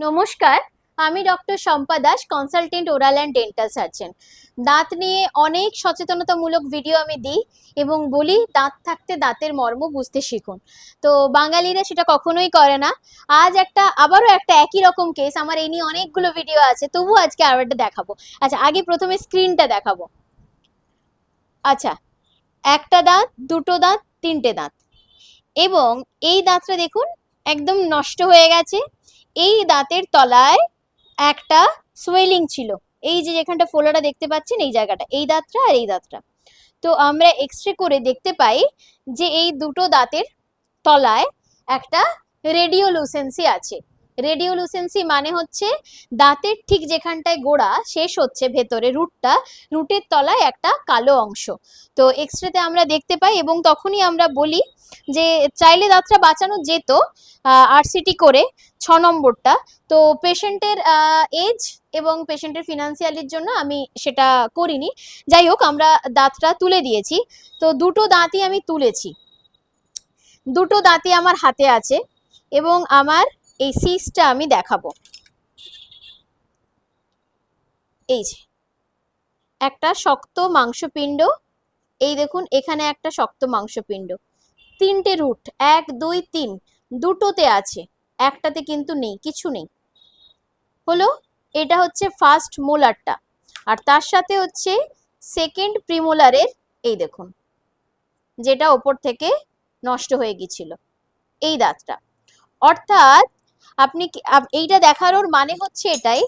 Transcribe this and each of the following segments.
নমস্কার, আমি doctor Shampa Das, consultant oral and dental surgeon. দাঁত নিয়ে অনেক সচেতনতামূলক ভিডিও আমি দিই এবং বলি দাঁত থাকতে দাঁতের মর্ম বুঝতে শিখুন। তো বাঙালিরা সেটা কখনোই করে না। আজ আবারও একটা একই রকম কেস, আমার এই নিয়ে অনেকগুলো ভিডিও আছে, তবু আজকে আরও একটা দেখাবো। আচ্ছা, আগে প্রথমে স্ক্রিনটা দেখাবো। আচ্ছা, একটা দাঁত, দুটো দাঁত, তিনটে দাঁত, এবং এই দাঁতটা দেখুন একদম নষ্ট হয়ে গেছে। এই দাঁতের তলায় একটা সোয়েলিং ছিল, এই যে যেখানটা ফোলাটা দেখতে পাচ্ছেন, এই জায়গাটা, এই দাঁতটা আর এই দাঁতটা। তো আমরা এক্সরে করে দেখতে পাই যে এই দুটো দাঁতের তলায় একটা রেডিওলুসেন্সি আছে। রেডিওলুসেন্সি মানে হচ্ছে দাঁতের ঠিক যেখানটায় গোড়া শেষ হচ্ছে, ভেতরে রুটের তলায় একটা কালো অংশ। তো এক্সরেতে আমরা দেখতে পাই এবং তখনই আমরা বলি যে চাইলে দাঁতটা বাঁচানো যেত আরসিটি করে 6 নম্বরটা। তো পেশেন্টের এজ এবং পেশেন্টের ফিনান্সিয়ালির জন্য আমি সেটা করিনি। যাই হোক, আমরা দাঁতটা তুলে দিয়েছি। তো দুটো দাঁতই আমি তুলেছি, দুটো দাঁতই আমার হাতে আছে এবং আমার এই সিসটা আমি দেখাবো। এই যে একটা শক্ত মাংসপিণ্ড, এই দেখুন এখানে একটা শক্ত মাংসপিণ্ড, তিনটে রুট, 1 2 3, দুটোতে আছে, একটাতে কিন্তু নেই, কিছু নেই। হলো, এটা হচ্ছে ফার্স্ট মোলারটা, আর তার সাথে হচ্ছে সেকেন্ড প্রিমোলারের, এই দেখুন যেটা ওপর থেকে নষ্ট হয়ে গিয়েছিল, এই দাঁতটা। অর্থাৎ আপনি এইটা দেখানোর মানে হচ্ছে এটাই,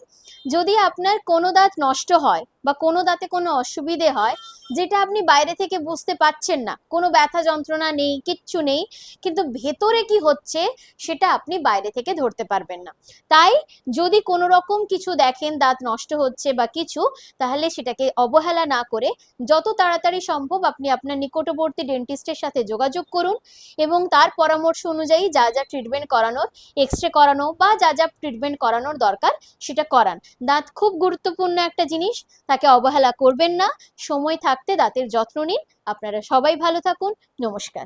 যদি আপনার কোনো দাঁত নষ্ট হয় বা কোনো দাঁতে কোনো অসুবিধে হয়, যেটা আপনি বাইরে থেকে বুঝতে পাচ্ছেন না, কোনো ব্যথা যন্ত্রণা নেই, কিচ্ছু নেই, কিন্তু ভেতরে কি হচ্ছে সেটা আপনি বাইরে থেকে ধরতে পারবেন না। তাই যদি কোনো রকম কিছু দেখেন দাঁত নষ্ট হচ্ছে বা কিছু, তাহলে সেটাকে অবহেলা না করে যত তাড়াতাড়ি সম্ভব আপনি আপনার নিকটবর্তী ডেন্টিস্টের সাথে যোগাযোগ করুন এবং তার পরামর্শ অনুযায়ী যা যা ট্রিটমেন্ট করানোর, এক্সরে করানো বা যা যা ট্রিটমেন্ট করানোর দরকার সেটা করান। দাঁত খুব গুরুত্বপূর্ণ একটা জিনিস, তাকে অবহেলা করবেন না। সময় থাকতে দাঁতের যত্ন নিন। আপনারা সবাই ভালো থাকুন। নমস্কার।